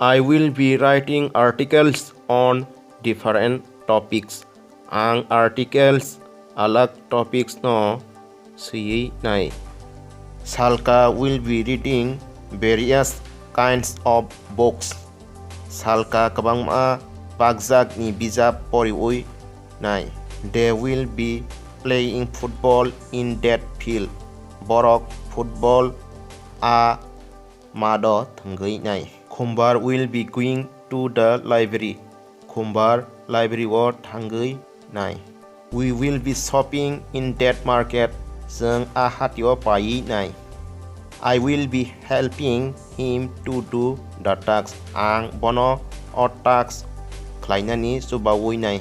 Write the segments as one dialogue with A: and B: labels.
A: I will be writing articles on different topics. Ang articles alag topics no siyi nai. Salka will be reading various kinds of books. Salka kabangma bagjak ni bijap poriui nai. They will be playing football in that field. Borok football a mado thangai nai. Khumbar will be going to the library. Khumbar library wo thangai nai. We will be shopping in that market. जों a hatio pai nai. I will be helping him to do the tasks. Ang bono or tasks khlainani subawui nai.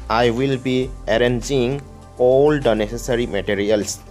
A: I will be arranging all the necessary materials.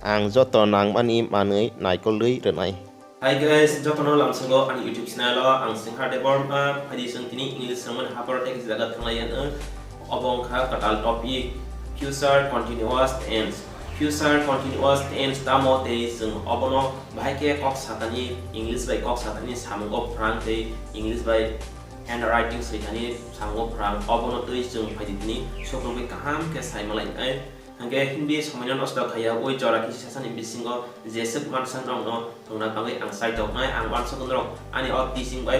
A: Ang joto nangmani manui naikolui renai.
B: Hi guys, jotono lamsango ani YouTube channel ang singha deborm phadi sungtini English sermon hapar text jaga thanglayan obong kha katal topic future continuous tense. Future continuous tense tamo te sung obono bhai ke kok satani English by kok satani samgo prang te English by handwriting saitani samgo prang obono tui sung phadi tini sokrobe kaham ke saimalai ai hangge hindi somanon osda khaya oi jora ki sasan imbisingo jesep mansan rong no thongna bangai ang sai tok nai ang wan sokondro ani ot teaching by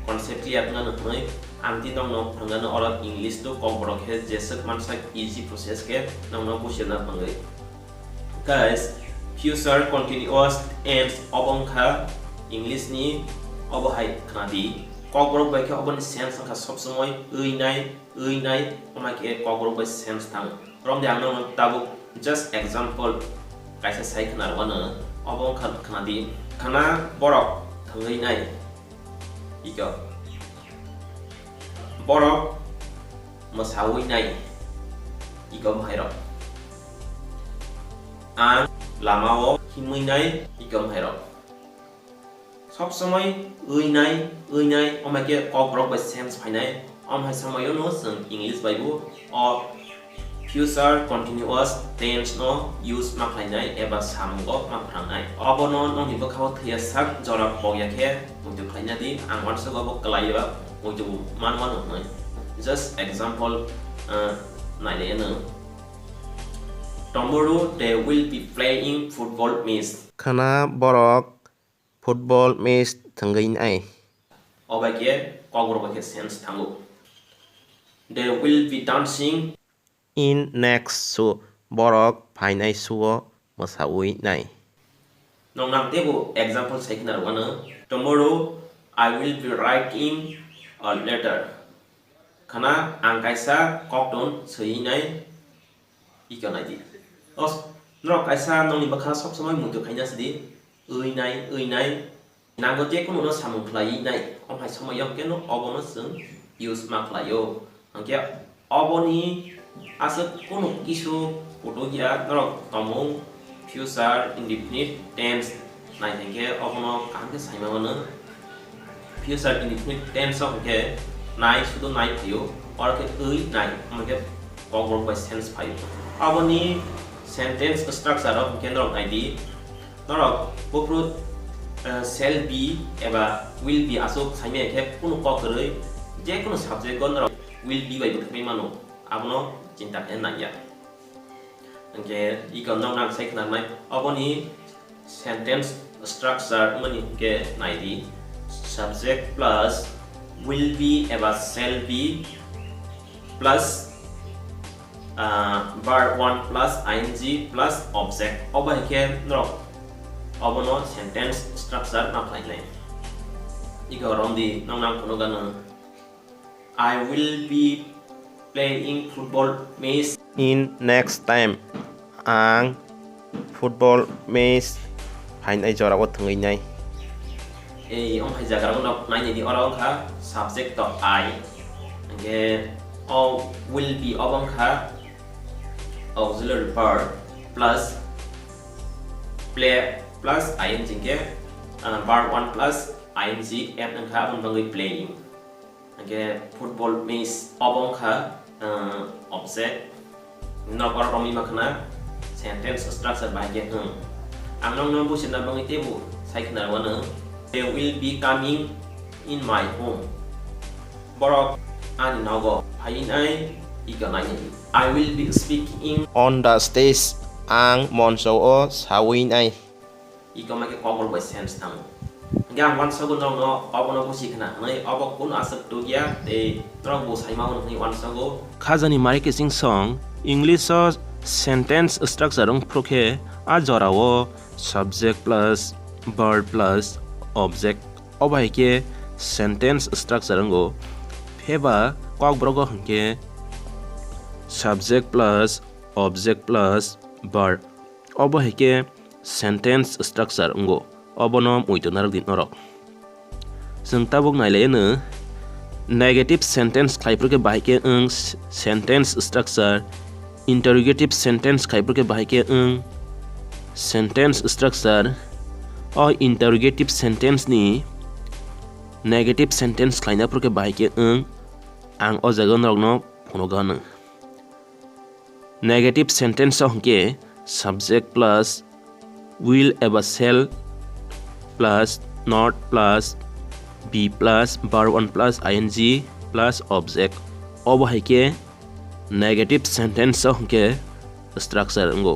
B: concept yak na noi ang ti dong no thangna no orat English to Kokborok he jesep mansa easy process ke nong no bushena bangai. Guys, future continuous tense obong kha English ni obo hai khadi Kokborok bai ke obon sense kha sob somoy ui nai oma ke Kokborok bai sense thang rom yang no tabu just example kaisa sai khana wana obong kha khadi khana borok thangai nai iko borok masawi nai iko mairo ang lamao himui nai ikom hero sob somoy ui nai oma ke Kokborok by sense phainai om hai samoyo no sung English by bu or future continuous tense no use ma phainai eba samgo ma phrangnai obono no hibo khaw thia sak jora pogya ke mutu phaina di ang wan so go kalaiba mutu man no just example nai le. Tomorrow they will be playing football match.
A: Khana borok football match thangai nai.
B: Obake Kokborok ke sense thangu. They will be dancing
A: In next so borok phainai suo masaui nai.
B: Nong nang tebu example seknar wana. Tomorrow I will be writing a letter. Khana ang kaisa kokdon sei nai ikanai di. Os nrok kaisa nong ni bakha sob somoy mutu khaina sidi ui nai nango je kono no samung khlai nai om hai somoy yam ke no obono sung use ma khlayo angke oboni asa kono kisu photo ya nrok tomong future indefinite tense nai thengke obono kamke saima wana future indefinite tense ke nai sudo nai phayo or ke ui nai amke Kokborok by sense phayo aboni sentence structure of kendrok id norok boprut shall be eba will be asok saime ke kono kokroi je kono subject gon norok will be by bukme mano abono cinta ke naya angke ikon nong nang sai khana nai aboni sentence structure mani ke naidi subject plus will be eba shall be plus verb 1 plus ing plus object over here no obono sentence structure na apply nai iko rondi nong nam kono gana I will be playing football match
A: In next time ang football match phainai jora wo thangai nai.
B: Om hai jaga no nai ni orong kha subject to I okay all will be obong kha auxiliary verb plus play plus ing ke verb 1 plus ing f ang kha on bangai playing okay football match obong kha object no kor romi makna sentence structure by ke ang nong no bu sin na bangai tebu sai khna wana they will be coming in my home. Borok ani nago phainai ikanai. I will be speaking
A: on the stage ang monsao sawinai.
B: Ikamake Kokborok by sense tang. Gang one sago no abono ko sikna nai abok kun asap to gya te trong bo sai maun ni one sago
C: khajani marike sing song English sentence structure rong prokhe a jorao subject plus verb plus object obaike sentence structure ngo pheba Kokborok hangke subject plus object plus verb obaike sentence structure ngo obonom uitonarak din norok जों tabuk naileno negative sentence khaipurke bahike sentence structure interrogative sentence khaipurke bahike sentence structure o interrogative sentence ni negative sentence khaina purke bahike ang o jaga norokno phonogano negative sentence hongke subject plus will eba shall plus not plus be plus verb 1 plus ing plus object obahaike negative sentence hongke structure ngo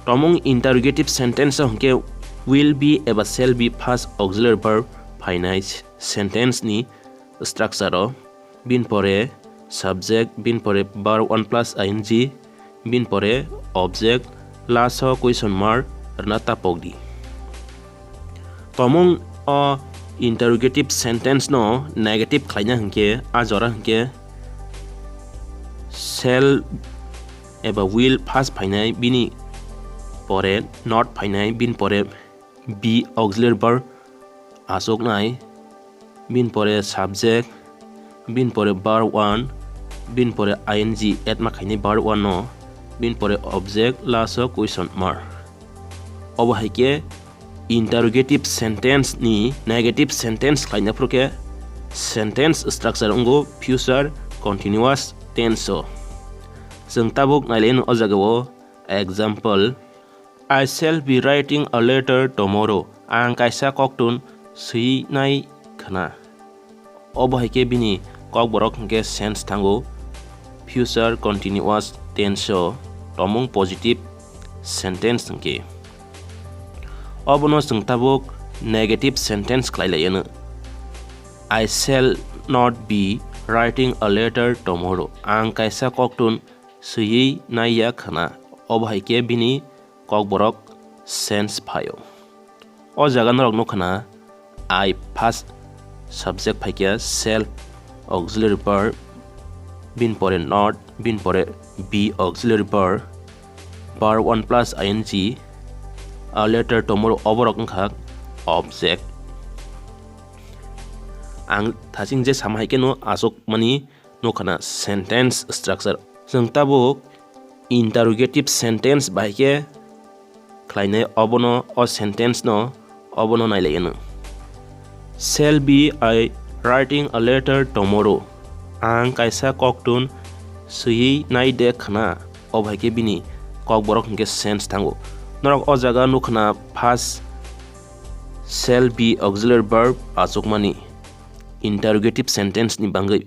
C: tomong interrogative sentence hongke will be eba shall be first auxiliary verb finite sentence ni structure bin pore subject bin pore verb 1 plus ing bin pore object last question mark rnata pogdi tomong interrogative sentence no negative khaina hangke ajora hangke shall eba will first phainai bini pore not phainai bin pore be auxiliary verb asok nai bin pore subject bin pore verb 1 bin pore ing at ma khaini verb 1 no bin pore object last question mark obahaike interrogative sentence ni negative sentence khaina purke sentence structure ngo future continuous tense जों tabuk naileno o jagao example I shall be writing a letter tomorrow ang kaisa koktun sui khana obahaike bini Kokborok hingke sense thango future continuous tense tomong positive sentence hingke obono जों tabuk negative sentence khlailayeno I shall not be writing a letter tomorrow ang kaisa koktun sui naiya khana obahaike bini Kokborok sense phayo o jaga norok no khana I first subject phaikya shall auxiliary verb bin pore not bin pore be auxiliary verb verb 1 plus ing a letter tomorrow oborok khak object ang thasing je samhaike no asok mani no khana sentence structure जों tabuk interrogative sentence bahike khlainai obono o sentence no obono nailayeno shall be I writing a letter tomorrow ang kaisa koktun sui nai de khana obhaike bini Kokborok hingke sense thango norok o jaga nukhna first shall be auxiliary verb asokmani interrogative sentence ni bangai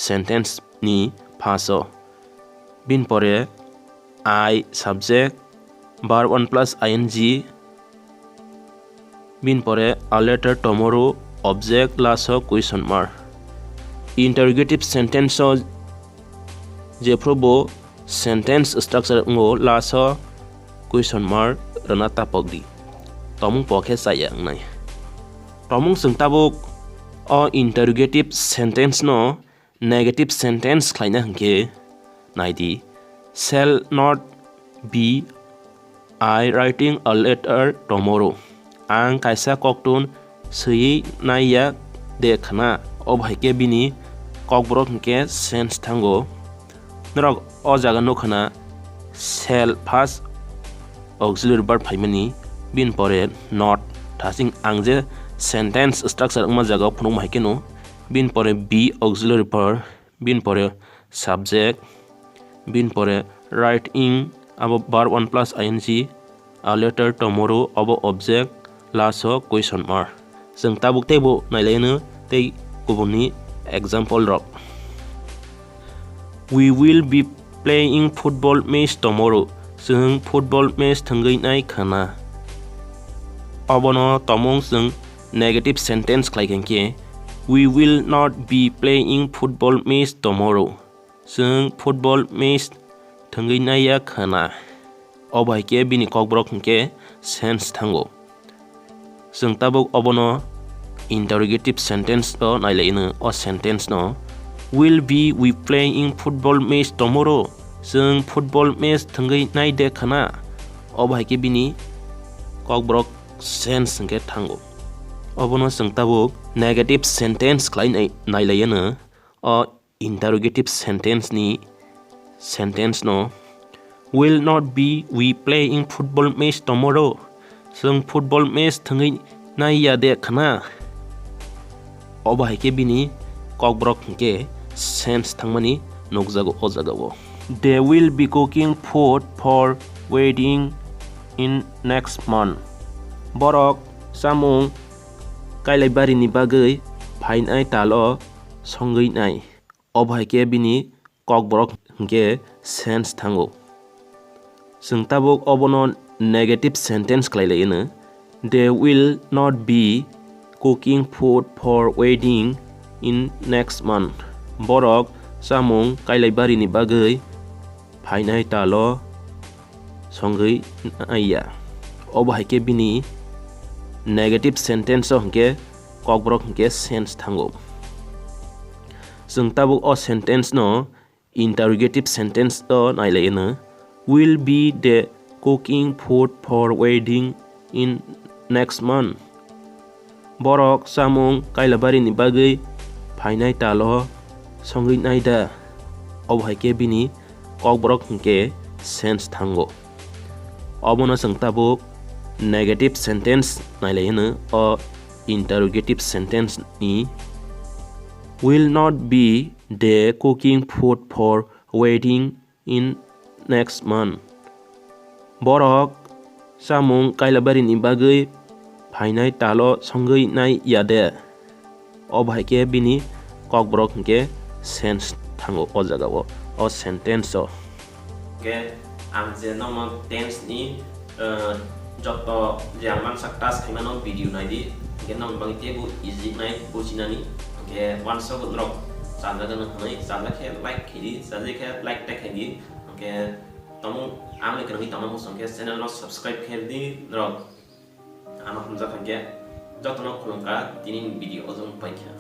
C: sentence ni first bin pore I subject verb 1 plus ing bin pore a letter tomorrow object last question mark interrogative sentence je probo sentence structure ngo last question mark rnata pogdi tomung pokhe sayang nai tomung sung tabuk o interrogative sentence no negative sentence khlaina hangke naidi shall not be I writing a letter tomorrow ang kaisa koktun sui naiya de khana obhaike bini Kokborok hingke sense thango norok o jaga no khana shall first auxiliary verb phaimani bin pore not thasing angje sentence structure ma jaga phunung maike no bin pore be auxiliary verb bin pore subject bin pore writing abo verb 1 plus ing a letter tomorrow abo object last question mark जों tabuk tebo naileno tei kubuni example rok. We will be playing football match tomorrow. Sung football match thangui nai khana. Obono tomong sung negative sentence khlaikenke we will not be playing football match tomorrow. Sung football match thangui nai ya khana. Obai ke bini kokborok ke sense thango. Sung tabuk obono interrogative sentence to nailainu o sentence no will be we playing football match tomorrow. Sung football match thangui nai de khana. Obai ke bini kokborok sense ke thango. Obono sung tabuk negative sentence khlai nailainu o interrogative sentence ni sentence no will not be we playing football match tomorrow. Sung football match thangui nai ya de khana. Obai ke bini kokborok ke sense thangmani nokjago o jagao. They will be cooking food for wedding in next month. Borok samung kailabari ni bagui phainai talo songui nai. Obai ke bini kokborok ke sense thango. Sung tabuk obono negative sentence khlailainu they will not be cooking food for wedding in next month. Borok samung kailabari ni bagui phainai talo songui naiya. Obai ke bini negative sentence hongke kokborok hongke sense thango. Sung tabuk o sentence no interrogative sentence to nailainu will be the cooking food for wedding in next month. Borok samung kailabari ni bagui phainai talo songui naida. Obai ke bini kokborok hongke sense thango. Obono sung tabuk negative sentence nailainu o interrogative sentence ni will not be the cooking food for wedding in next month. Borok samung kailabari ni bagui phainai talo songui nai yade. Obai ke bini kokborok ke sense thango o jagao o sentence o.
B: Okay, ang je normal tense ni joto jaman saktas khaimano video nai di ke nom bang tebu easy nai bucinani. Okay, one second drop sanda gan nai sanda ke like khidi sanda ke like tek khidi. Okay, tamu ang le kami tamu songke channel no subscribe khedi drop. Anak hamza khangke joto no khulungka tinin video ozong paikha.